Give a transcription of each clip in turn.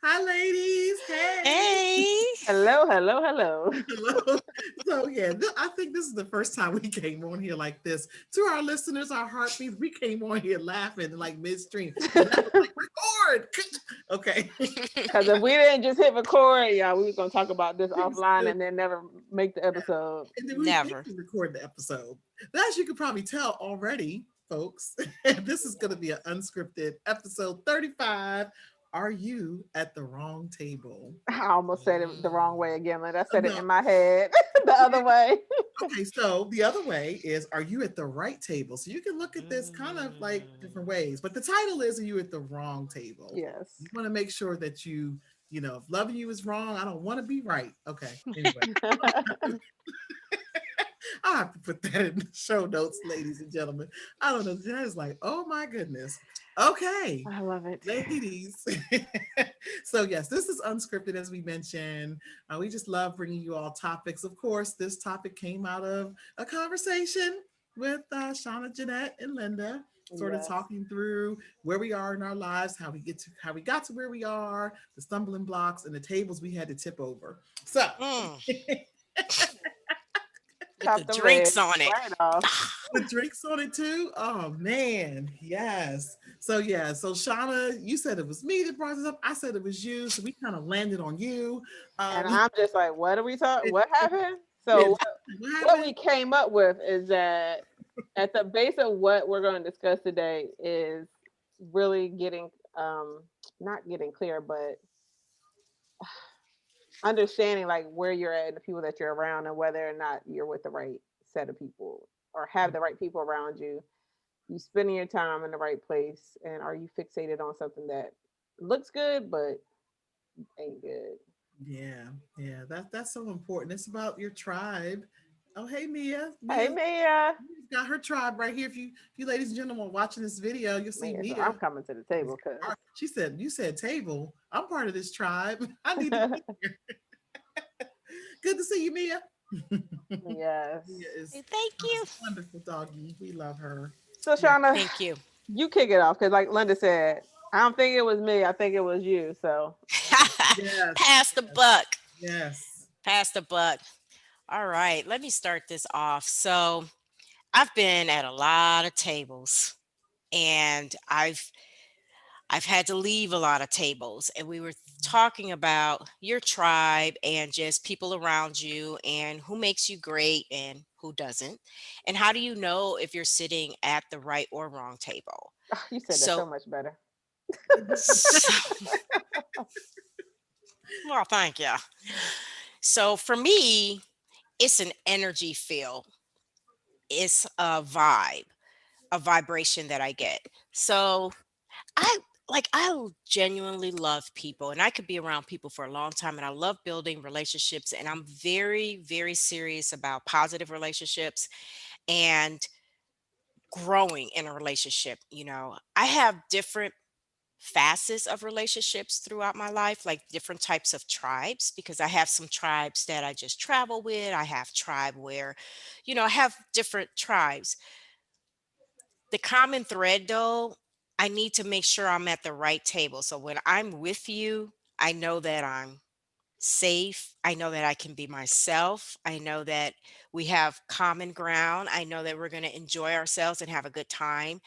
Hi, ladies. Hey. Hey. Hello, hello, hello. Hello. So, yeah, I think this is the first time we came on here like this. To our listeners, our heartbeats, we came on here laughing like midstream. And that was like, record. Okay. Because if we didn't just hit record, yeah, we was gonna talk about this offline and then never make the episode. And then we Never. did record the episode. But as you can probably tell already, folks, this is going to be an unscripted episode 35. Are you at the wrong table? I almost said it the wrong way again. Like I said it No. in my head the other way. Okay, so the other way is, are you at the right table? So you can look at this kind of like different Mm. ways, but the title is, are you at the wrong table? Yes. You want to make sure that if loving you is wrong, I don't want to be right. Okay, anyway. I have to put that in the show notes, ladies and gentlemen. I don't know. That is like, oh my goodness. Okay, I love it. ladies. So, yes, this is unscripted, as we mentioned. We just love bringing you all topics. Of course, this topic came out of a conversation with Shauna, Jeanette, and Linda, sort of Yes. talking through where we are in our lives, how we got to where we are, the stumbling blocks, and the tables we had to tip over. So, Mm. With the Top the lid drinks on it. right off. with drinks on it too. Oh man, yes. So yeah, so Shauna, you said it was me that brought this up. I said it was you, so we kind of landed on you. And Um, I'm just like, what are we talking? it, What happened? yeah, So what what happened? we came up with is that at the base of what we're going to discuss today is really getting not getting clear, but understanding like where you're at and the people that you're around and whether or not you're with the right set of people or have the right people around you. You spending your time in the right place, and are you fixated on something that looks good but ain't good? Yeah, yeah, that's so important. It's about your tribe. Oh, hey Mia. Hey Mia's Mia. got her tribe right here. If you ladies and gentlemen are watching this video, you'll see Mia, so Mia. I'm coming to the table because She said, "You said table. I'm part of this tribe. I need to be here." Good to see you, Mia. Mia yes. is Hey, thank you. a wonderful doggy. We love her. So Yeah. Shauna, Thank you. you kick it off because like Linda said, I don't think it was me. I think it was you. So Yes. Pass the Yes. buck. Yes. Pass the buck. All right, let me start this off. So, I've been at a lot of tables and I've had to leave a lot of tables, and we were talking about your tribe and just people around you and who makes you great and who doesn't. And how do you know if you're sitting at the right or wrong table? you said that So, so much better. so well, thank you. So for me, it's an energy feel. It's a vibration that I get. So I I genuinely love people and I could be around people for a long time and I love building relationships and I'm very very serious about positive relationships and growing in a relationship, you know. I have different facets of relationships throughout my life, like different types of tribes because I have some tribes that I just travel with. I have tribe where, you know, I have different tribes. The common thread though, I need to make sure I'm at the right table. So when I'm with you, I know that I'm safe. I know that I can be myself. I know that we have common ground. I know that we're going to enjoy ourselves and have a good time.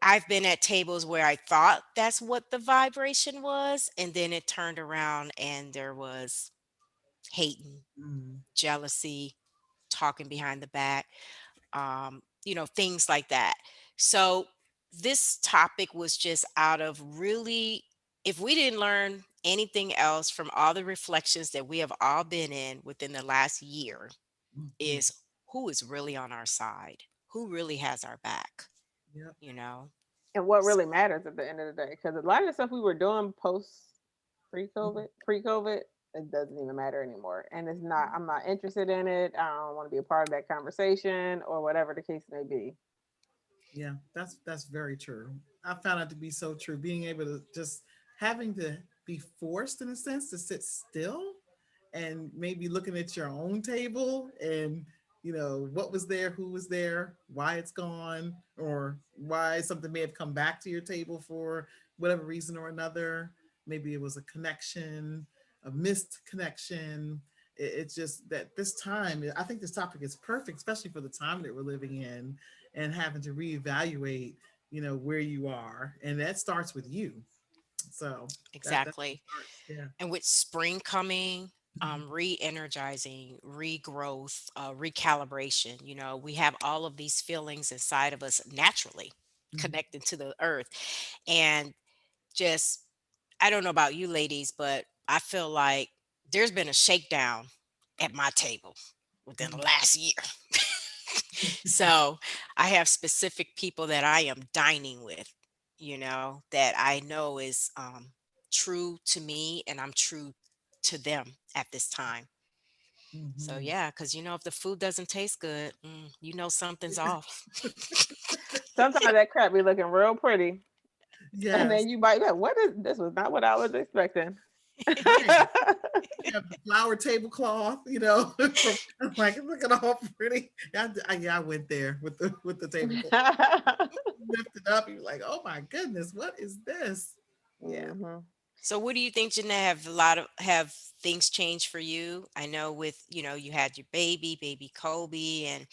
I've been at tables where I thought that's what the vibration was, and then it turned around and there was hating, Mm. jealousy, talking behind the back, you know, things like that. So this topic was just out of really, if we didn't learn anything else from all the reflections that we have all been in within the last year, Mhm. is who is really on our side, who really has our back, Yep. you know? And what really matters at the end of the day, because a lot of the stuff we were doing post Mhm. pre-COVID, it doesn't even matter anymore. And it's not, I'm not interested in it. I don't want to be a part of that conversation or whatever the case may be. Yeah, that's very true. I found it to be so true. Being able to just having to be forced in a sense to sit still and maybe looking at your own table and what was there, who was there, why it's gone, or why something may have come back to your table for whatever reason or another. maybe it was a connection, a missed connection. It's just that this time, I think this topic is perfect, especially for the time that we're living in and having to reevaluate, where you are. And that starts with you. So that's the Exactly. starts. Yeah. And with spring coming, re-energizing, regrowth, recalibration, we have all of these feelings inside of us naturally Mhm. connected to the earth. And just, I don't know about you ladies, but I feel like there's been a shakedown at my table within the Mhm. last year. So I have specific people that I am dining with, that I know is true to me and I'm true to them at this time. So Mhm. yeah, because if the food doesn't taste good, something's off. Sometimes that crap be looking real pretty, and Yes. then you bite that. What is this? Was not what I was expecting. Right. You have the flower tablecloth, from like look at all pretty. Yeah, I went there with the tablecloth. Lift it up, you're like, oh my goodness, what is this? Yeah. hmm So what do you think, Jeanette? Have things changed for you? I know with, you had your baby Kobe, and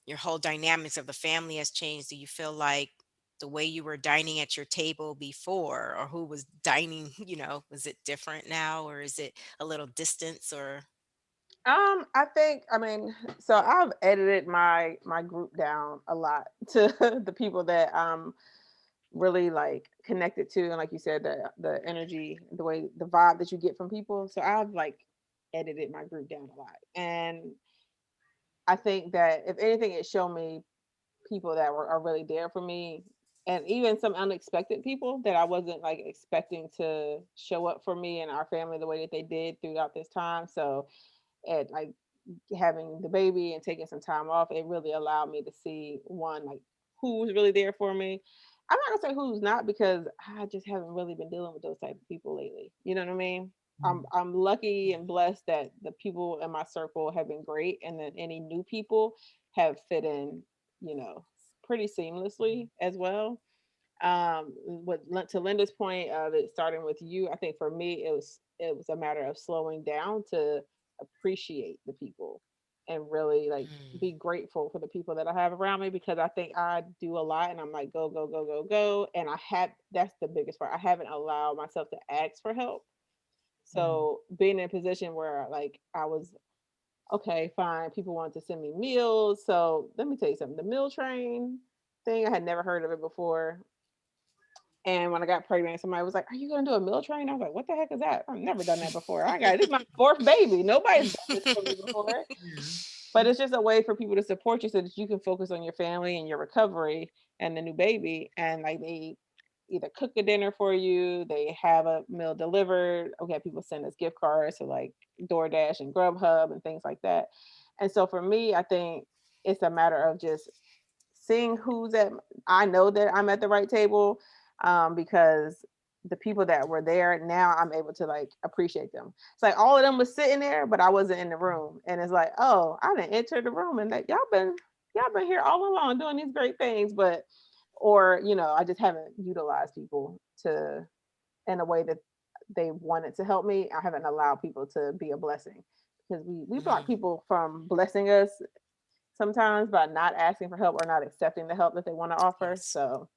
your whole dynamics of the family has changed. Do you feel like the way you were dining at your table before, or who was dining, was it different now, or is it a little distance, or I think, I mean, so I've edited my group down a lot to the people that really like connected to, and like you said, the energy, the way, the vibe that you get from people. So I've like edited my group down a lot, and I think that if anything, it showed me people that are really there for me, and even some unexpected people that I wasn't like expecting to show up for me and our family the way that they did throughout this time. So at like having the baby and taking some time off, it really allowed me to see one, like who was really there for me. I'm not gonna say who's not, because I just haven't really been dealing with those type of people lately. You know what I mean? I'm lucky and blessed that the people in my circle have been great, and then any new people have fit in, you know, pretty seamlessly as well. To Linda's point of it starting with you, I think for me it was a matter of slowing down to appreciate the people and really like Mm, be grateful for the people that I have around me, because I think I do a lot and I'm like go go go go go, and I have that's the biggest part. I haven't allowed myself to ask for help. Mhm. So being in a position where like I was okay, fine, people wanted to send me meals. So let me tell you something. The meal train thing, I had never heard of it before. And when I got pregnant, somebody was like, "Are you gonna do a meal train?" I was like, "What the heck is that? I've never done that before. I got this is my fourth baby. Nobody's done this for me before." Yeah. But it's just a way for people to support you so that you can focus on your family and your recovery and the new baby. And like they either cook a dinner for you, they have a meal delivered. Okay, people send us gift cards to like DoorDash and Grubhub and things like that. And so for me, I think it's a matter of just seeing who's at. I know that I'm at the right table, because the people that were there now I'm able to like appreciate them. It's like all of them was sitting there, but I wasn't in the room, and it's like, oh, I didn't enter the room, and that y'all been here all along doing these great things, but or I just haven't utilized people to in a way that they wanted to help me. I haven't allowed people to be a blessing, because we block mm, people from blessing us sometimes by not asking for help or not accepting the help that they want to offer. yes, So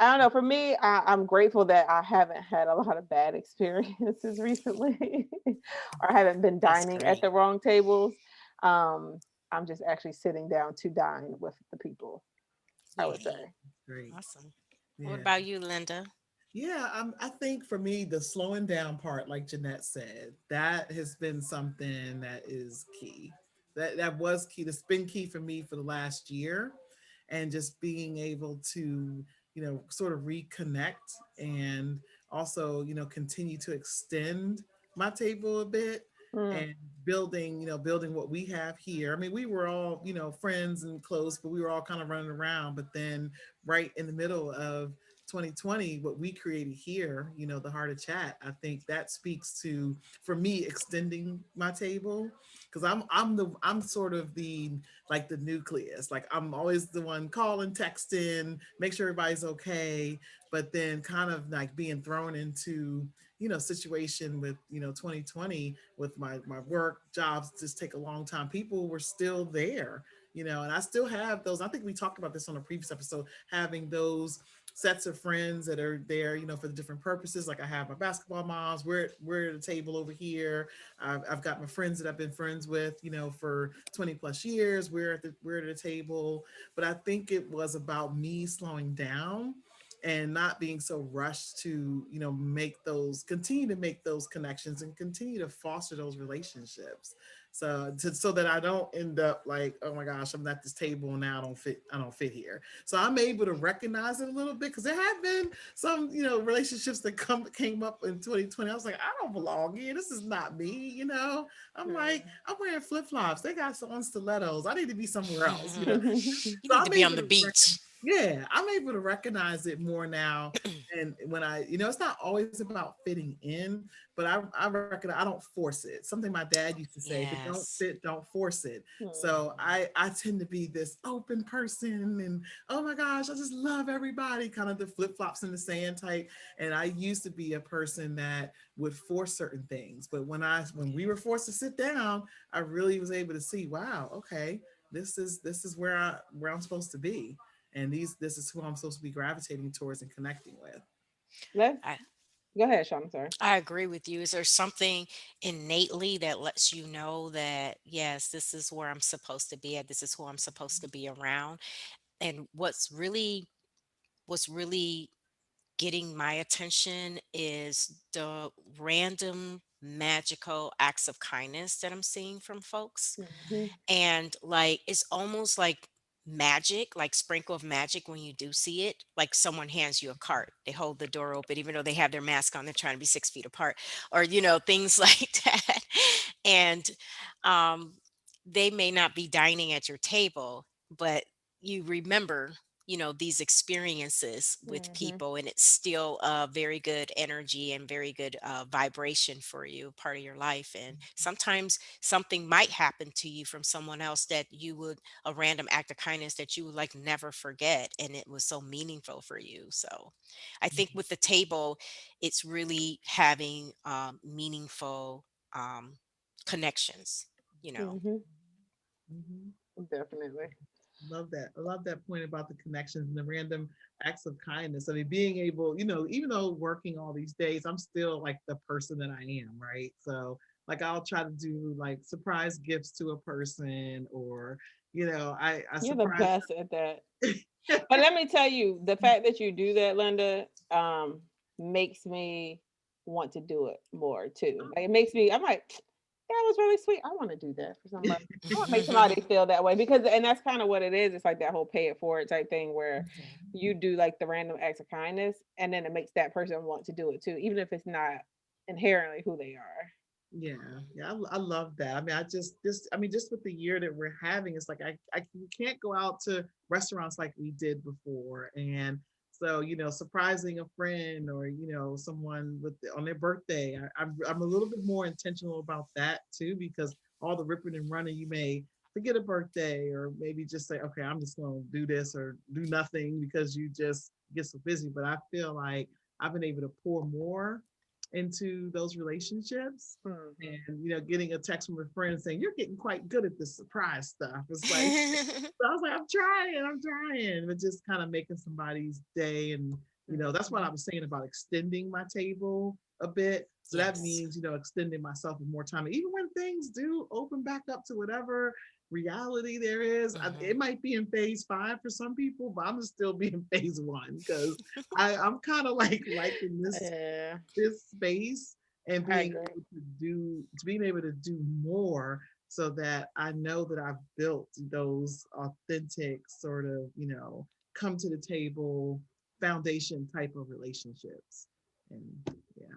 I don't know. For me, I'm grateful that I haven't had a lot of bad experiences recently, or haven't been that's dining at great. the wrong tables. Um, I'm just actually sitting down to dine with the people, I would Yay, say. Great. awesome. What Yeah. about you, Linda? Yeah, I think for me, the slowing down part, like Jeanette said, that has been something that is key. That was key. That's been key for me for the last year, and just being able to, sort of reconnect and also, continue to extend my table a bit Mm, and building what we have here. I mean, we were all, friends and close, but we were all kind of running around. But then right in the middle of 2020, what we created here, the Heart of Chat, I think that speaks to, for me, extending my table, because I'm sort of the, like, the nucleus. Like, I'm always the one calling, texting, make sure everybody's okay, but then kind of like being thrown into, situation with, 2020, with my work jobs just take a long time. People were still there, and I still have those. I think we talked about this on a previous episode, having those sets of friends that are there, for the different purposes. Like, I have my basketball moms. We're at a table over here. I've got my friends that I've been friends with, for 20 plus years. We're at a table. But I think it was about me slowing down and not being so rushed to, continue to make those connections and continue to foster those relationships. So that I don't end up like, oh my gosh, I'm at this table and now I don't fit here. So I'm able to recognize it a little bit, because there have been some, relationships that came up in 2020. I was like, I don't belong here. This is not me. I'm like, I'm wearing flip-flops. They got some on stilettos. I need to be somewhere else. You So need to I'm be on able the to beach. yeah, I'm able to recognize it more now. And when it's not always about fitting in, but I reckon I don't force it. Something my dad used to say: if it don't Yes. fit, don't force it. Hmm. So I tend to be this open person, and oh my gosh, I just love everybody, kind of the flip flops in the sand type. And I used to be a person that would force certain things, but when we were forced to sit down, I really was able to see, wow, okay, this is where I'm supposed to be, and this is who I'm supposed to be gravitating towards and connecting with. Let's I, go ahead, Sean. I'm sorry. I agree with you. Is there something innately that lets you know that, yes, this is where I'm supposed to be at, this is who I'm supposed to be around? And what's really getting my attention is the random magical acts of kindness that I'm seeing from folks. Hmm. And like it's almost like magic, like sprinkle of magic when you do see it. Like someone hands you a cart, they hold the door open even though they have their mask on, they're trying to be 6 feet apart, or things like that. And um they may not be dining at your table, but you remember these experiences with Hmm. people, and it's still a very good energy and very good vibration for you, part of your life. And sometimes something might happen to you from someone else that you would, a random act of kindness that you would like never forget, and it was so meaningful for you. So I think with the table, it's really having meaningful um, connections. Hmm. Mhm. Definitely. Love that. I love that point about the connections and the random acts of kindness. I mean, being able, even though working all these days, I'm still like the person that I am, right? So, like, I'll try to do like surprise gifts to a person, or, I You're the surprise. best at that. But let me tell you, the fact that you do that, Linda, makes me want to do it more too. Like it makes me, I'm like, that was really sweet. I want to do that for somebody. I want to make somebody feel that way because, and that's kind of what it is. It's like that whole pay it forward type thing where you do like the random acts of kindness, and then it makes that person want to do it too, even if it's not inherently who they are. Yeah, yeah, I love that. I mean, just with the year that we're having, it's like we can't go out to restaurants like we did before, and so surprising a friend, or someone on their birthday. I'm a little bit more intentional about that too, because all the ripping and running, you may forget a birthday, or maybe just say, okay, I'm just going to do this or do nothing because you just get so busy. But I feel like I've been able to pour more into those relationships, Hmm. and getting a text from a friend saying you're getting quite good at this surprise stuff. It's like, so I was like, I'm trying, but just kind of making somebody's day. And that's what I Hmm. was saying about extending my table a bit. So that Yes. means extending myself with more time, even when things do open back up to whatever reality there is. Hmm. It might be in phase 5 for some people, but I'm gonna still be in phase 1, because I'm kind of like liking Yeah, this space, and I agree. being able to do more, so that I know that I've built those authentic sort of, come to the table foundation type of relationships. And yeah,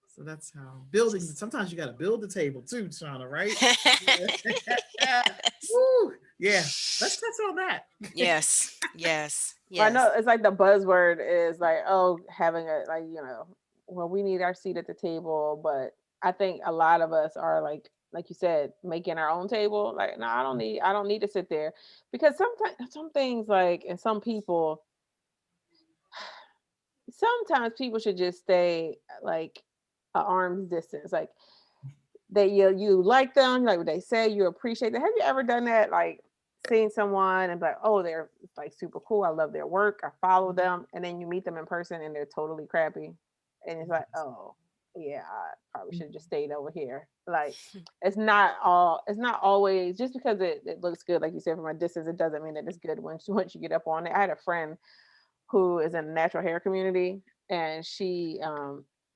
so that's how building. Just Sometimes you got to build the table too, Shauna, right? yes. Woo! Yeah. Let's touch on that. Yes, yes, I yes. know it's like the buzzword is like, oh, having a like, well, we need our seat at the table, but I think a lot of us are like you said, making our own table. Like, no, I don't need to sit there because sometimes some things like and some people sometimes people should just stay like a arm's distance. Like they you like them, like what they say, you appreciate them. Have you ever done that? Like seeing someone and be like, oh, they're like super cool. I love their work. I follow them, and then you meet them in person and they're totally crappy, and it's like, oh, yeah, I probably should have just stayed over here. Like it's not always just because it looks good, like you said, from a distance. It doesn't mean that it's good once you get up on it. I had a friend who is in the natural hair community, and she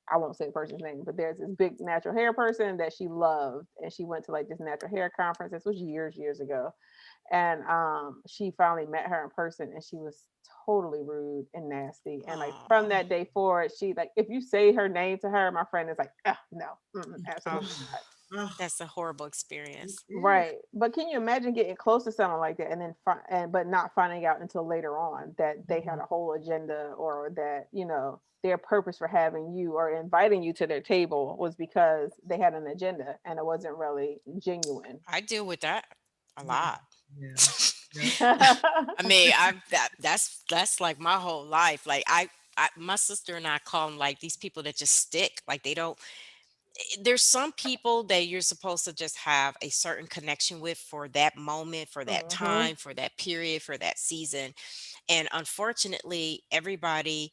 I won't say the person's name, but there's this big natural hair person that she loved, and she went to like this natural hair conference. This was years ago, and she finally met her in person, and she was totally rude and nasty. And like Oh, from that day forward, she like if you say her name to her, my friend is like, no, oh, absolutely not. Oh, that's a horrible it experience. is. Right. But can you imagine getting close to someone like that and then but not finding out until later on that they had Mhm. a whole agenda, or that, their purpose for having you or inviting you to their table was because they had an agenda and it wasn't really genuine. I deal with that a Yeah. lot. Yeah. Yep. I mean, that's like my whole life. Like my sister and I call them like these people that just stick. Like they don't. There's some people that you're supposed to just have a certain connection with for that moment, for that Hmm. time, for that period, for that season. And unfortunately, everybody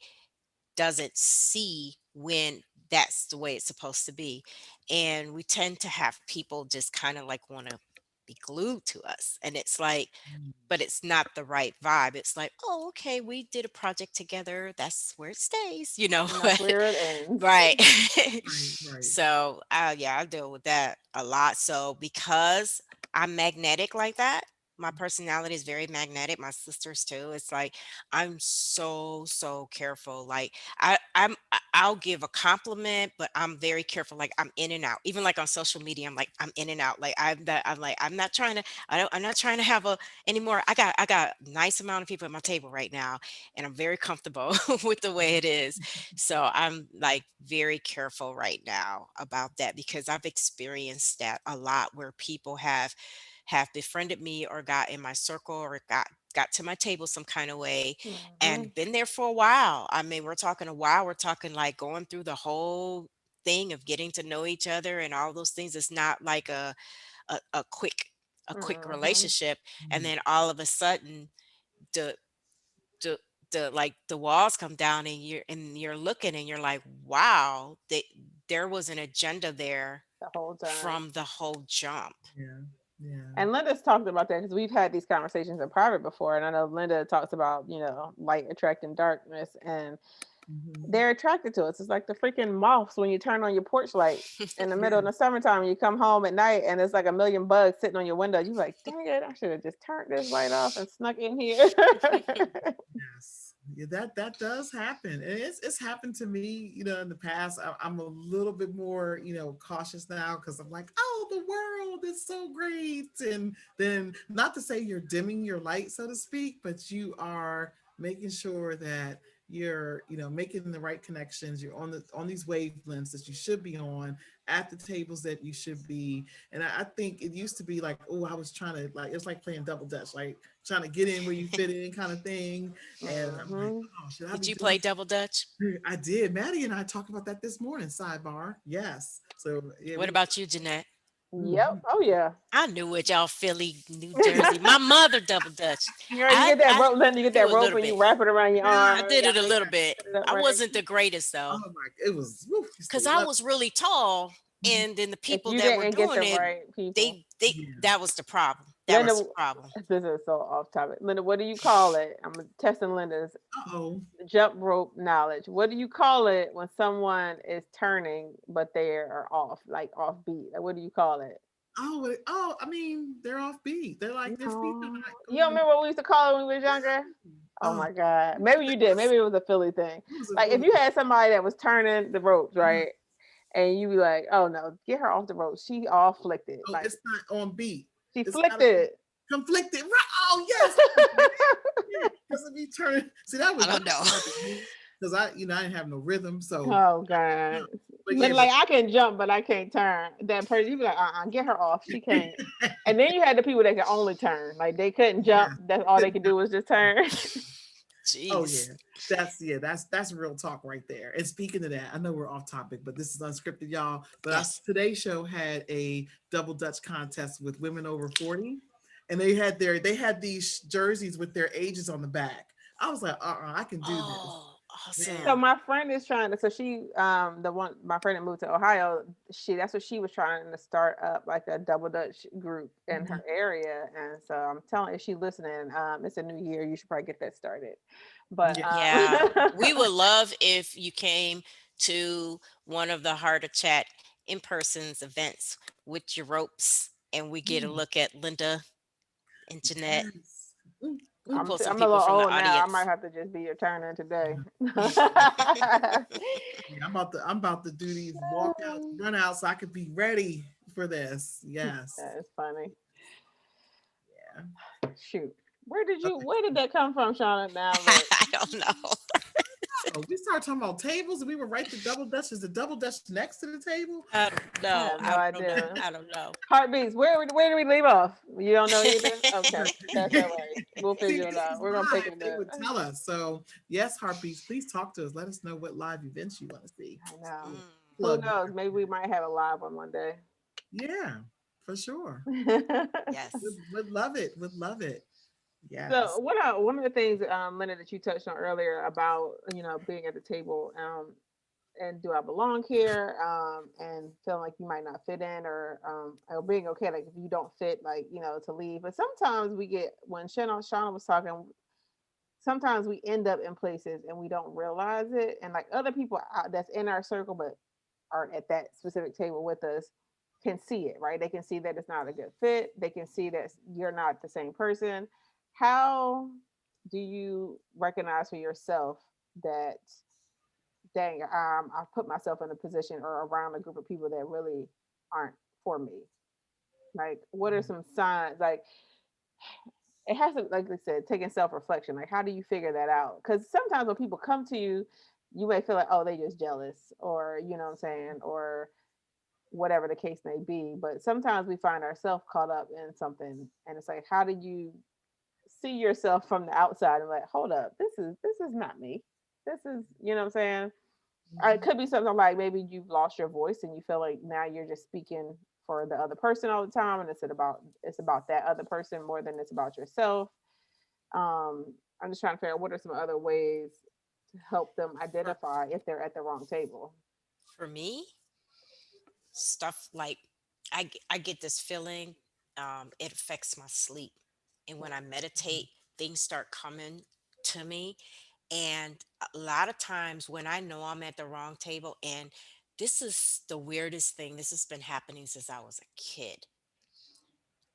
doesn't see when that's the way it's supposed to be. And we tend to have people just kind of like want to be glued to us. And it's like, Mm. but it's not the right vibe. It's like, oh, okay, we did a project together. That's where it stays, you know. And that's where it ends. Right. Right. Right. So, yeah, I deal with that a lot. So, because I'm magnetic like that, my personality is very magnetic. My sisters too. It's like I'm so careful. Like I'll give a compliment, but I'm very careful. Like I'm in and out. Even like on social media, I'm in and out. Like I'm not trying to. I'm not trying to have a anymore. I got a nice amount of people at my table right now, and I'm very comfortable with the way it is. So I'm like very careful right now about that because I've experienced that a lot where people have befriended me or got in my circle or got to my table some kind of way Hmm. and been there for a while. I mean, we're talking a while. We're talking like going through the whole thing of getting to know each other and all those things. It's not like a quick Hmm. relationship. And Mm. then all of a sudden the the the walls come down and you're looking and you're like, wow, there was an agenda there The whole time. from the whole jump. Yeah. Yeah. And Linda's talked about that because we've had these conversations in private before. And I know Linda talks about, light attracting darkness, and Hmm. they're attracted to us. It's like the freaking moths when you turn on your porch light in the middle Yeah. of the summertime and you come home at night and it's like a million bugs sitting on your window. You're like, dang it, I should have just turned this light off and snuck in here. Yes, yeah, that does happen, and it's happened to me. In the past, I'm a little bit more, cautious now because I'm like, oh, the world is so great, and then not to say you're dimming your light, so to speak, but you are making sure that you're, making the right connections. You're on these wavelengths that you should be on at the tables that you should be. And I think it used to be like, oh, I was trying to like it's like playing double dutch, like trying to get in where you fit in, kind of thing. And I'm like, Hmm. oh, should I Did be you doing play double dutch? I did. Maddie and I talked about that this morning, sidebar. Yes. So yeah, What about you, Jeanette? Yep. mhm. Oh, yeah. I knew it, y'all. Philly, New Jersey. My mother double dutch. You get that I rope, then you get do that a rope little and you bit. wrap it around your Yeah. arm. I And you did it gotta a make little sure bit. you set it up I right. wasn't the greatest Oh though, my, it was woo, used to because I love was really tall, it. and then the If people you that were didn't get doing the it, right people. they Yeah. that was the problem. That was Linda, the problem. this is so off topic. Linda, what do you call it? I'm testing Linda's Uh-oh. jump rope knowledge. What do you call it when someone is turning but they are off, like off beat? Like, what do you call it? Oh, I mean, they're offbeat. They're like their feet are No. not You don't going. remember what we used to call it when we was younger? Oh Oh, my God. Maybe you did. Maybe it was a Philly thing. Like it if was you had somebody that was turning the ropes, uh, right? And you be like, oh no, get her off the ropes. She all flicked it. oh, Like it's not on beat. she It's flicked gotta be it. conflicted. Right? Oh yes, because of me turning. See, I that don't was know. hard for me because I didn't have no rhythm. So, Oh God. but But yeah, like I can jump, but I can't turn. That person, you be like, get her off. She can't. And then you had the people that can only turn. Like they couldn't jump. yeah. That's all they could do was just turn. Oh Jeez. yeah. That's real talk right there. And speaking of that, I know we're off topic, but this is unscripted, y'all. But Yes. today's show had a double dutch contest with women over 40, and they had these jerseys with their ages on the back. I was like, I can do this. Oh, So Man. awesome. my friend is trying to. So she, the one, my friend that moved to Ohio. That's what she was trying to start up like a double dutch group in Mhm. her area. And so I'm telling, if she listening, it's a new year. You should probably get that started. But Yeah. Yeah. We would love if you came to one of the Heart of Chat in person's events with your ropes and we get a Mm, look at Linda and Jeanette. yes. Mm, We'll mm. pull some I'm a people little from the old now. I might audience. have to just be your turner today. Yeah. Yeah, I'm about to do these walkouts, run outs so I could be ready for this. Yes. That is funny. Yeah. Shoot. Okay. Where did that come from, Shauna? Now look. I don't know. Oh, we started talking about tables and we were right to double dutch. Is the double dutch next to the table? I don't I know. have no I don't know. idea. I don't know. Heartbeats. Where do we leave off? You don't know either? Okay. That's all right. We'll See, figure it this out. is We're gonna pick live. it They up. would tell us. So, yes, Heartbeats, please talk to us. Let us know what live events you want to see. I know. Mm, Who Plug. knows? Maybe we might have a live one one day. Yeah, for sure. yes. Would love it. Would love it. So Yes. what are one of the things, Linda, that you touched on earlier about being at the table, and do I belong here, and feeling like you might not fit in, or being okay, like if you don't fit, like to leave. But sometimes we get, when Shauna was talking, sometimes we end up in places and we don't realize it, and like other people that's in our circle but aren't at that specific table with us can see it, right? They can see that it's not a good fit. They can see that you're not the same person. How do you recognize for yourself that, dang, I've put myself in a position or around a group of people that really aren't for me? Like, what are some signs? Like, it has to, like I said, taking self-reflection. Like, how do you figure that out? Because sometimes when people come to you, you may feel like, oh, they just jealous, or you know what I'm saying, or whatever the case may be. But sometimes we find ourselves caught up in something, and it's like, how do you see yourself from the outside and like, hold up, this is not me. This is, you know what I'm saying? It Mhm. could be something like maybe you've lost your voice and you feel like now you're just speaking for the other person all the time, and it's about that other person more than it's about yourself. I'm just trying to figure out what are some other ways to help them For, identify if they're at the wrong table. for me, stuff like I get this feeling, it affects my sleep. And when I meditate, things start coming to me. And a lot of times when I know I'm at the wrong table, and this is the weirdest thing, this has been happening since I was a kid.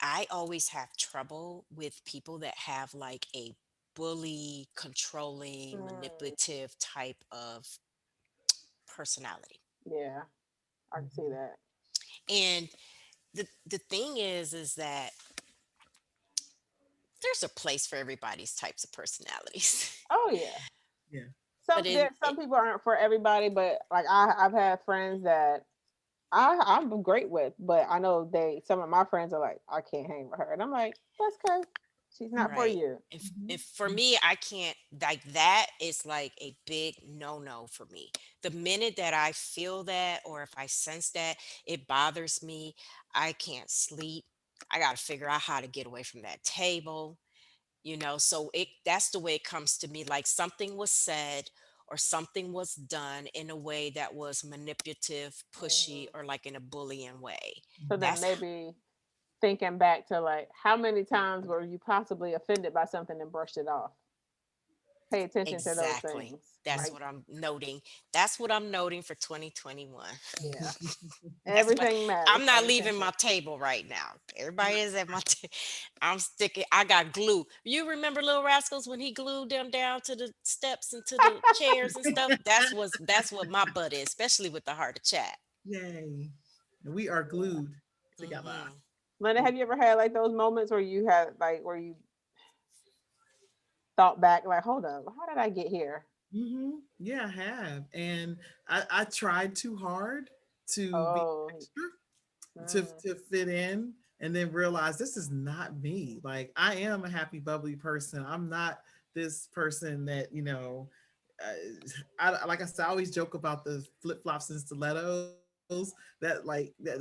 I always have trouble with people that have like a bully, controlling, Mm, manipulative type of personality. yeah, I can see Mhm. that. And the thing is that there's a place for everybody's types of personalities. Oh yeah. Yeah. but in Some people aren't for everybody, but like I've had friends that I'm great with, but I know some of my friends are like, I can't hang with her, and I'm like, that's okay. She's not for right. you. If for me, I can't, like, that is like a big no for me. The minute that I feel that, or if I sense that it bothers me, I can't sleep. I got to figure out how to get away from that table. So it that's the way it comes to me, like something was said or something was done in a way that was manipulative, pushy, Mhm. or like in a bullying way. So then That's maybe thinking back to like how many times were you possibly offended by something and brushed it off? Pay attention to those exactly, things. that's Like, what I'm noting. That's what I'm noting for 2021. yeah, That's what everything matters. I'm not Pay leaving attention. my table right now. Everybody is at my I'm sticking. I got glue. You remember Little Rascals when he glued them down to the steps and to the chairs and stuff? That's what my butt is, especially with the heart of chat. Yay. And we are glued together. Hmm Linda, have you ever had like those moments where you had like where you thought back like, hold up, how did I get here? Yeah, I have. And I tried too hard to be Oh, extra, mm, to fit in, and then realize this is not me. Like, I am a happy, bubbly person. I'm not this person that, like I said, I always joke about the flip flops and stilettos. That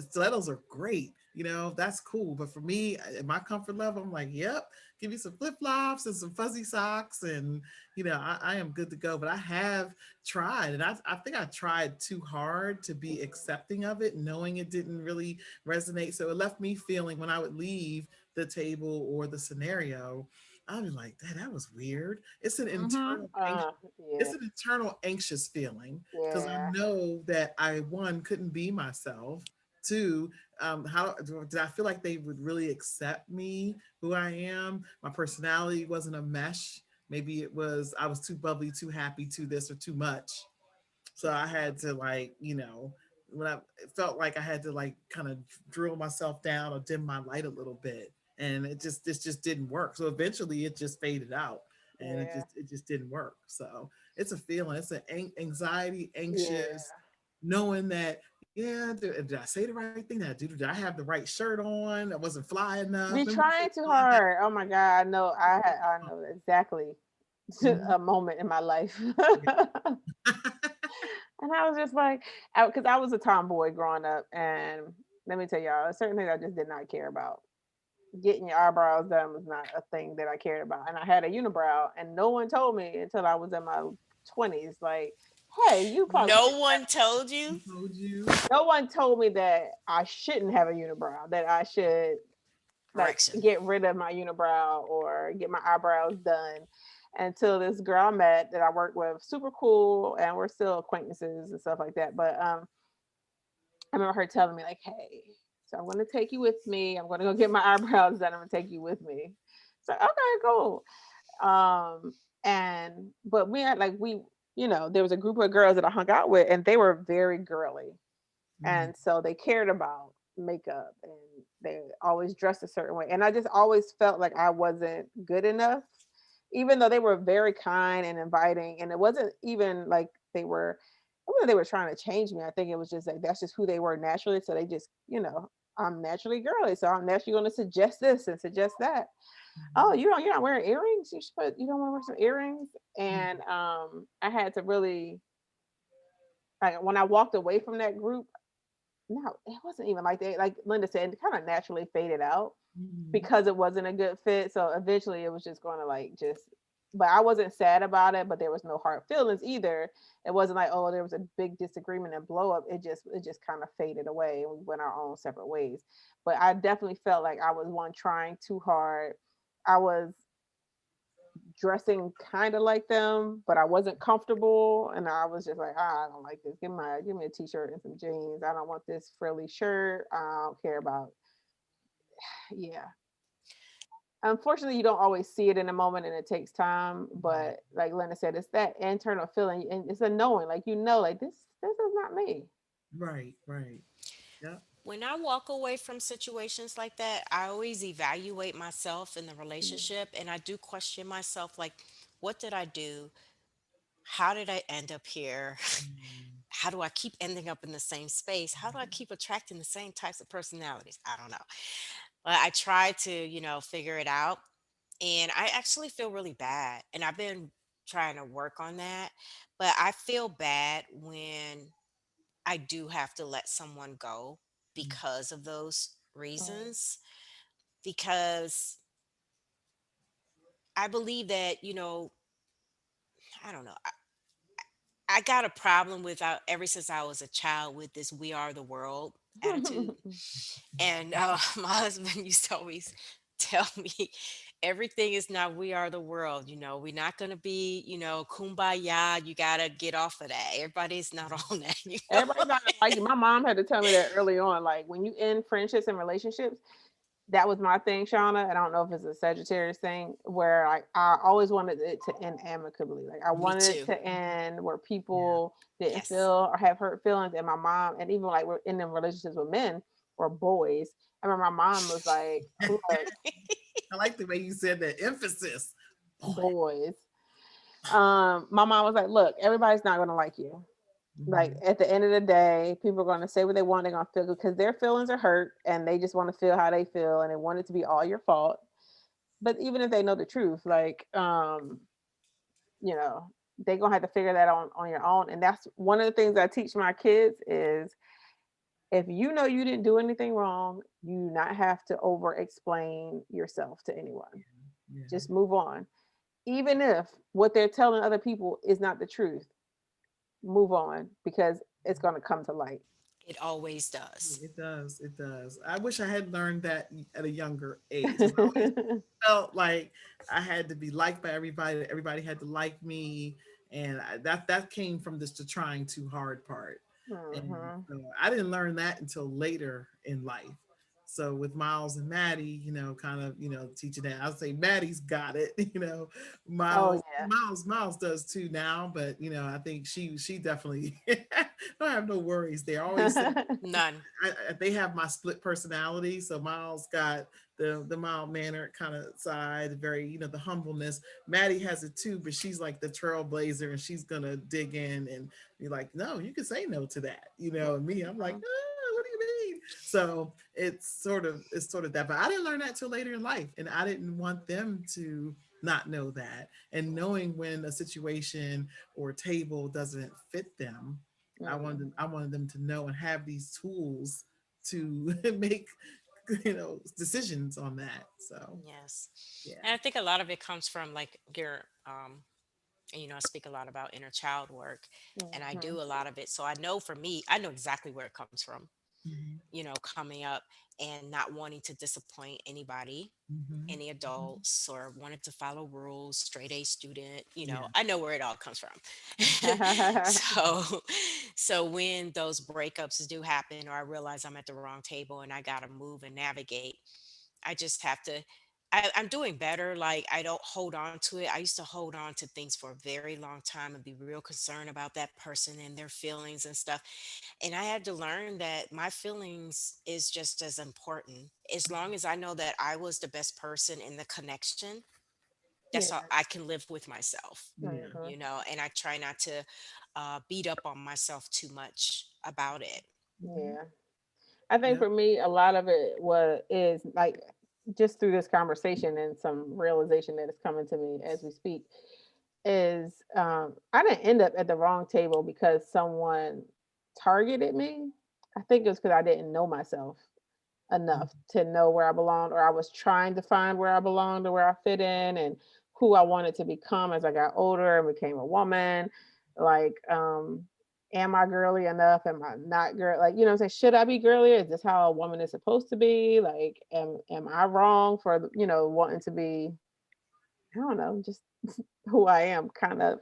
stilettos are great, that's cool. But for me, at my comfort level, I'm like, yep, give me some flip flops and some fuzzy socks, and I am good to go. But I have tried, and I think I tried too hard to be accepting of it, knowing it didn't really resonate. So it left me feeling when I would leave the table or the scenario, I'd be like, that was weird. mm-hmm. Yeah, It's an internal anxious feeling because I yeah. know that I, one, couldn't be myself. Two, how did I feel like they would really accept me, who I am? My personality wasn't a mesh. Maybe it was I was too bubbly, too happy, too this or too much. So I had to, like, when I it felt like I had to, like, kind of drill myself down or dim my light a little bit, and this just didn't work. So eventually it just faded out, and Yeah. it just didn't work. So it's a feeling. It's an anxiety, anxious, Yeah. knowing that, yeah, did I say the right thing? Did I have the right shirt on? I wasn't fly enough. Be Remember we said trying too all that? hard. Oh my God. I know I know exactly Mhm. a moment in my life. Yeah. And I was just like, because I was a tomboy growing up, and let me tell y'all, certain things I just did not care about. Getting your eyebrows done was not a thing that I cared about, and I had a unibrow, and no one told me until I was in my 20s, like, hey, you probably No should have. one told you? I told you. No one told me that I shouldn't have a unibrow, that I should like Correction. get rid of my unibrow or get my eyebrows done until this girl I met that I work with, super cool, and we're still acquaintances and stuff like that. But I remember her telling me like, "Hey, so I'm going to take you with me. I'm going to go get my eyebrows done. I'm going to take you with me." So okay, cool. And but we had like there was a group of girls that I hung out with, and they were very girly, Mhm. and so they cared about makeup, and they always dressed a certain way, and I just always felt like I wasn't good enough, even though they were very kind and inviting, and it wasn't even like they were trying to change me. I think it was just like that's just who they were naturally, so they just I'm naturally girly, so I'm naturally going to suggest this and suggest that. Oh, Mhm. you're not wearing earrings, you don't want to wear some earrings. And Mhm. I had to really, like, when I walked away from that group, no, it wasn't even like that. Like Linda said, it kind of naturally faded out Mhm. because it wasn't a good fit. So eventually it was just going to like just, but I wasn't sad about it, but there was no hard feelings either. It wasn't like, oh, there was a big disagreement and blow up. It just kind of faded away and we went our own separate ways. But I definitely felt like I was one trying too hard. I was dressing kind of like them, but I wasn't comfortable, and I was just like, I don't like this. Give me a t-shirt and some jeans. I don't want this frilly shirt. I don't care about. Yeah. Unfortunately, you don't always see it in a moment, and it takes time. Right. But like Lena said, it's that internal feeling, and it's a knowing, like like this is not me. Right. Right. Yep. When I walk away from situations like that, I always evaluate myself in the Mm. relationship and I do question myself like, what did I do? How did I end up here? Mm. How do I keep ending up in the same space? How do I keep attracting the same types of personalities? I don't know. But I try to, figure it out. And I actually feel really bad. And I've been trying to work on that. But I feel bad when I do have to let someone go Mm. because of those Mm. reasons. Because I believe that, I don't know. I got a problem with ever since I was a child with this "we are the world" attitude. And my husband used to always tell me everything is not "we are the world." We're not going to be, kumbaya. You got to get off of that. Everybody's not on that. Everybody's not gonna like you. My mom had to tell me that early on. Like when you end friendships and relationships, that was my thing, Shauna. I don't know if it's a Sagittarius thing where I always wanted it to end amicably. Like I Me wanted it too. to end where Yeah. people didn't Yes. feel or have hurt feelings. And my mom, and even like we're in them relationships with men, or boys. I remember my mom was like, look, I like the way you said that emphasis. Boy. boys. My mom was like, look, everybody's not going to like you. Like Mhm. at the end of the day, people are going to say what they want. They're going to feel because their feelings are hurt and they just want to feel how they feel and they want it to be all your fault. But even if they know the truth, like, you know, they're going to have to figure that on your own. And that's one of the things I teach my kids is if you know you didn't do anything wrong, you do not have to over explain yourself to anyone. Yeah. Just move on. Even if what they're telling other people is not the truth, move on because it's going to come to light. It always does. It does. It does. I wish I had learned that at a younger age. 'Cause I always felt like I had to be liked by everybody. That everybody had to like me, and that came from this the trying too hard part. And Hmm. so I didn't learn that until later in life. So with Miles and Maddie, kind of, teaching that, I'll say Maddie's got it. Oh Miles, yeah. Miles does too now, but I think she definitely don't have no worries. They always say None. they have my split personality. So Miles got the mild mannered kind of side, very the humbleness. Maddie has it too, but she's like the trailblazer, and she's gonna dig in and be like, no, you can say no to that. And me, I'm like, Mhm. what do you mean? So it's sort of that. But I didn't learn that till later in life, and I didn't want them to not know that. And knowing when a situation or table doesn't fit them, Mhm. I wanted them to know and have these tools to make decisions on that. So Yes. yeah. And I think a lot of it comes from like your and, I speak a lot about inner child work, and I Mhm. do a lot of it. So I know for me, I know exactly where it comes from, Hmm. coming up and not wanting to disappoint anybody, Hmm. any adults, or wanting to follow rules, straight A student, Yeah. I know where it all comes from. so so when those breakups do happen, or I realize I'm at the wrong table and I gotta move and navigate, I just have to. I'm doing better. Like, I don't hold on to it. I used to hold on to things for a very long time and be real concerned about that person and their feelings and stuff. And I had to learn that my feelings is just as important. As long as I know that I was the best person in the connection, that's all Yeah. I can live with myself, Yeah. Mhm. and I try not to beat up on myself too much about it. Hmm. Yeah. I think Yep. for me, a lot of it was is like just through this conversation and some realization that is coming to me as we speak is I didn't end up at the wrong table because someone targeted me. I think it was because I didn't know myself enough to know where I belonged, or I was trying to find where I belonged or where I fit in and who I wanted to become as I got older and became a woman. Like, am I girly enough? Am I not girl? Like, what I'm saying, should I be girlier? Is this how a woman is supposed to be? Like, am I wrong for wanting to be? I don't know, just who I am, kind of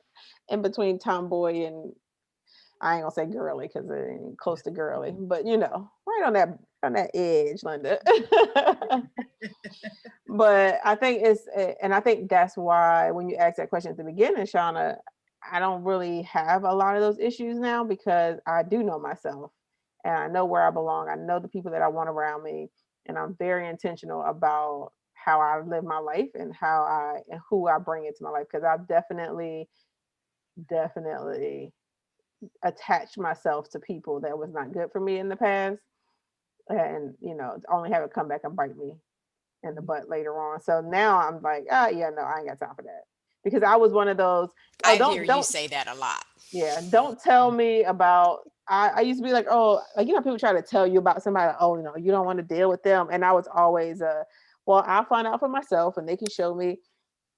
in between tomboy and I ain't gonna say girly because it ain't close to girly, but right on that edge, Linda. But I think and I think that's why when you asked that question at the beginning, Shauna, I don't really have a lot of those issues now because I do know myself and I know where I belong. I know the people that I want around me, and I'm very intentional about how I live my life and how I and who I bring into my life because I've definitely attached myself to people that was not good for me in the past and only have it come back and bite me in the butt later on. So now I'm like, oh yeah, no, I ain't got time for that. Because I was one of those, oh I hear don't you don't say that a lot. yeah, don't tell me about I used to be like, oh, like people try to tell you about somebody, like, oh, you don't want to deal with them. And I was always well, I'll find out for myself and they can show me.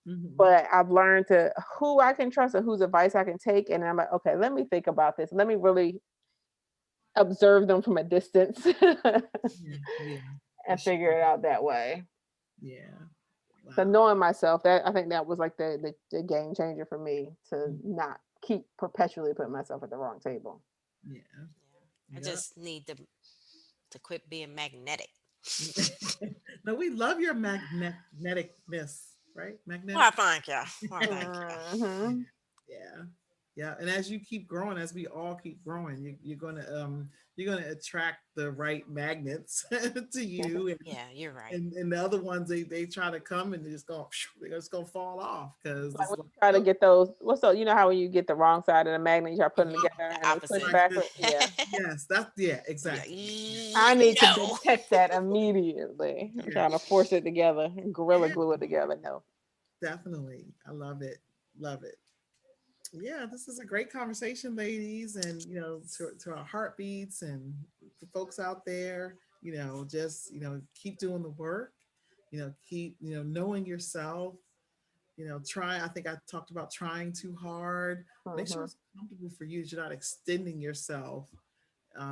Hmm. But I've learned to who I can trust and whose advice I can take. And I'm like, okay, let me think about this. Let me really observe them from a distance Yeah. Yeah. For and sure. figure it out that way. Yeah. So Wow. knowing myself, that I think that was like the game changer for me to Mm. not keep perpetually putting myself at the wrong table. Yeah. Yeah. I Yep. just need to quit being magnetic. No, we love your magneticness, right? Well, Magnetic. thank you. Well, thank you. Hmm. Yeah. Yeah, and as you keep growing, as we all keep growing, you're gonna attract the right magnets to you, Yeah, you're right. and the other ones they try to come and they're just gonna fall off because Like it's when like, you try to oh, get those, what's so you know how when you get the wrong side of the magnet, you try to put them Mhm. together The and they push opposite. like this. backward. Yeah, Yes, that's yeah, Yeah. exactly. I need to No. detect that immediately. I'm Yeah, trying to force it together, gorilla yeah, glue it together. No. definitely. I love it, love it. Yeah, this is a great conversation, ladies, and to our heartbeats and the folks out there, just keep doing the work, keep knowing yourself, try. I think I talked about trying too hard. Make sure Hmm. it's comfortable for you, that you're not extending yourself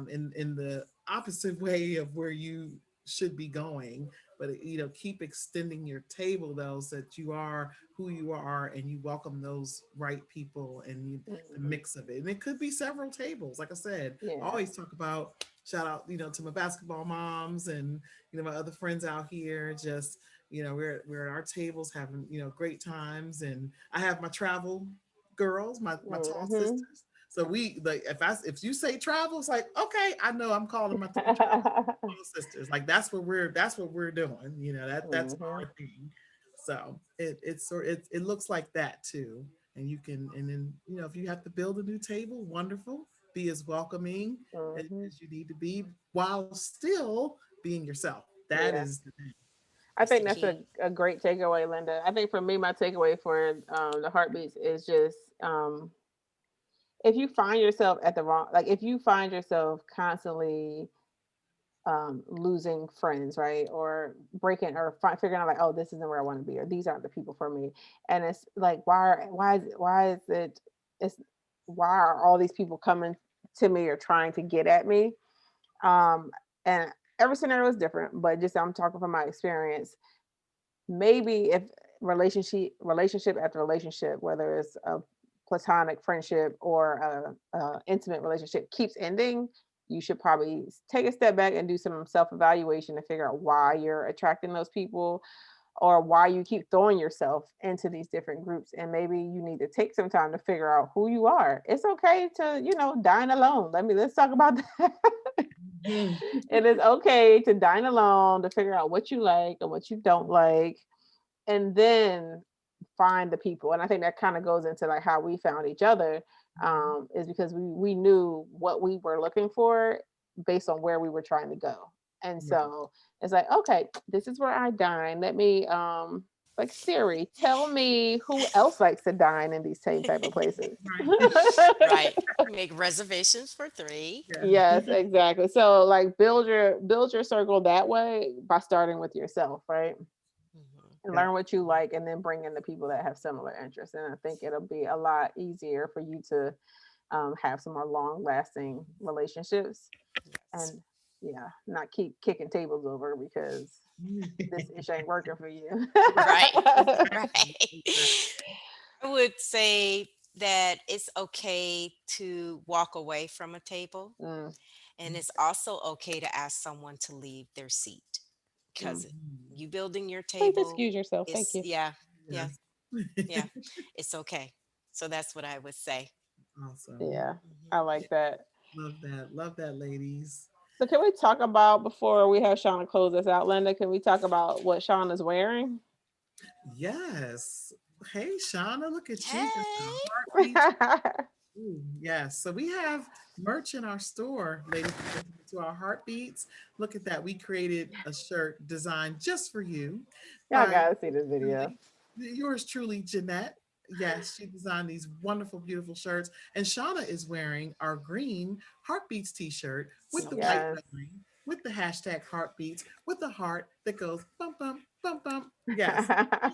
in the opposite way of where you should be going. But keep extending your table though, so that you are who you are and you welcome those right people and the Hmm. mix of it. And it could be several tables. Like I said, I Yeah. always talk about shout out, to my basketball moms and my other friends out here. Just we're at our tables having great times, and I have my travel girls, my tall Hmm. sisters. So we like if you say travel, it's like okay, I know I'm calling my travel sisters. Like that's what we're doing. That's Hmm. our thing. So it looks like that too. And you can and then if you have to build a new table, wonderful. Be as welcoming Hmm. as you need to be while still being yourself. That Yeah. is the thing. I That's the think that's key. a great takeaway, Linda. I think for me, my takeaway for the heartbeats is just if you find yourself at the wrong, like if you find yourself constantly losing friends, right, or breaking or figuring out like, oh, this isn't where I want to be, or these aren't the people for me, and it's like, why is it, it's why are all these people coming to me or trying to get at me? Um, and every scenario is different, but just I'm talking from my experience. Maybe if relationship after relationship, whether it's a platonic friendship or a intimate relationship, keeps ending, you should probably take a step back and do some self evaluation to figure out why you're attracting those people or why you keep throwing yourself into these different groups. And maybe you need to take some time to figure out who you are. It's okay to dine alone. Let's talk about that. Mhm. It is okay to dine alone, to figure out what you like and what you don't like, and then find the people. And I think that kind of goes into like how we found each other, is because we knew what we were looking for based on where we were trying to go. And Right. so it's like, okay, this is where I dine. Let me like Siri, tell me who else likes to dine in these same type of places. Right. Right. Make reservations for three. Yeah. Yes, exactly. So like build your circle that way by starting with yourself, right? Mhm. And Yeah. learn what you like and then bring in the people that have similar interests. And I think it'll be a lot easier for you to have some more long lasting relationships Yes. and yeah, not keep kicking tables over because this ish ain't working for you. Right. Exactly. Right. Exactly. I would say that it's okay to walk away from a table, Mm, and it's also okay to ask someone to leave their seat because mm. Mhm. you building your Please table excuse yourself. Thank is, you. yeah, yeah, Yes. yeah, it's okay. So that's what I would say. Awesome. Yeah, I Mhm. like that. Love that. Love that, ladies. So can we talk about before we have Shauna close us out, Linda? Can we talk about what Shauna's wearing? Yes. Hey, Shauna, look at you. Got the Hey. heartbeats. Ooh, yes. So we have merch in our store, ladies and gentlemen, to our heartbeats. Look at that. We created a shirt designed just for you Y'all by gotta see this video. yours truly, Jeanette. Yes, she designed these wonderful, beautiful shirts. And Shauna is wearing our green Heartbeats t shirt with the So white cute. Yes. lettering, with the hashtag Heartbeats, with the heart that goes bump, bump, bump, bump. Yes,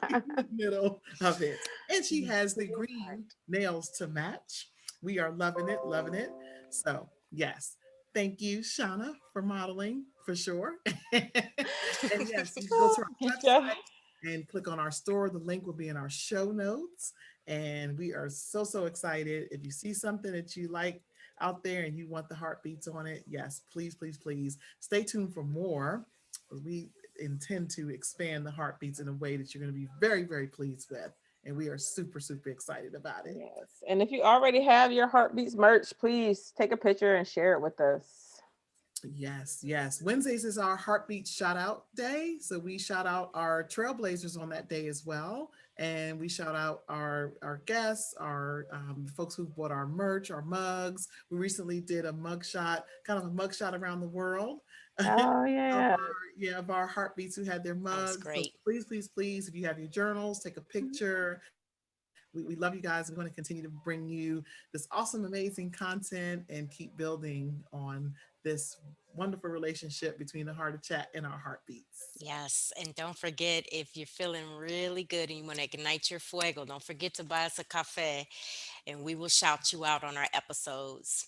in the middle of it. And she has the green nails to match. We are loving it, loving it. So, yes, thank you, Shauna, for modeling for sure. And yes, you can go to our Get ya. website and click on our store. The link will be in our show notes. And we are so, so excited. If you see something that you like out there and you want the heartbeats on it, yes, please, please, please stay tuned for more. We intend to expand the heartbeats in a way that you're going to be very, very pleased with. and we are super, super excited about it. Yes. And if you already have your Heartbeats merch, please take a picture and share it with us. Yes, yes. Wednesdays is our Heartbeat Shout Out Day. So we shout out our trailblazers on that day as well. And we shout out our guests, our folks who bought our merch, our mugs. We recently did a mug shot, kind of a mug shot around the world. Oh Of yeah. our, yeah, of our heartbeats who had their That was mugs. So great. please, please, please, if you have your journals, take a picture. We love you guys. We're going to continue to bring you this awesome, amazing content and keep building on this wonderful relationship between the Heart of Chat and our heartbeats. Yes. And don't forget, if you're feeling really good and you want to ignite your fuego, don't forget to buy us a cafe and we will shout you out on our episodes.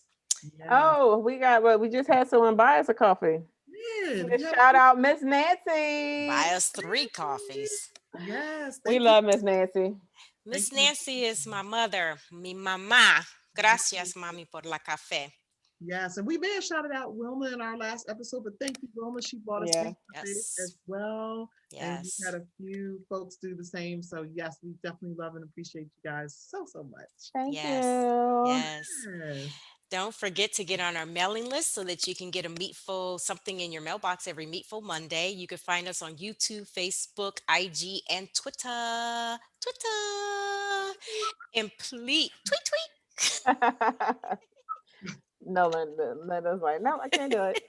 Yes. Oh, we just had someone buy us a coffee. Yeah. To You have shout a out Miss Nancy. Buy us 3 coffees. yes. We Thank you. love Miss Nancy. Thank Miss you. Nancy is my mother, mi mamá. Gracias, mami, por la café. Yes, and we may have shouted out Wilma in our last episode, but thank you, Wilma. She bought us Yeah. three cafes Yes. as well, and we had Yes. a few folks do the same. So yes, we definitely love and appreciate you guys so so much. Thank Yes. you. Yes. Yes, Don't forget to get on our mailing list so that you can get a meatful something in your mailbox every Meatful Monday. You can find us on YouTube, Facebook, IG, and Twitter. Twitter. And please, tweet, No, Linda's like, no, I can't do it.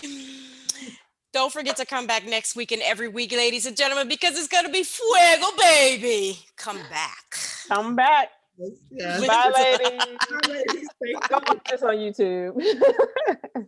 tweet. Don't forget to come back next week and every week, ladies and gentlemen, because it's going to be fuego, baby. Come back. Come back. yes, yes. Bye, ladies. Bye, ladies. Thank Go you. watch this on YouTube.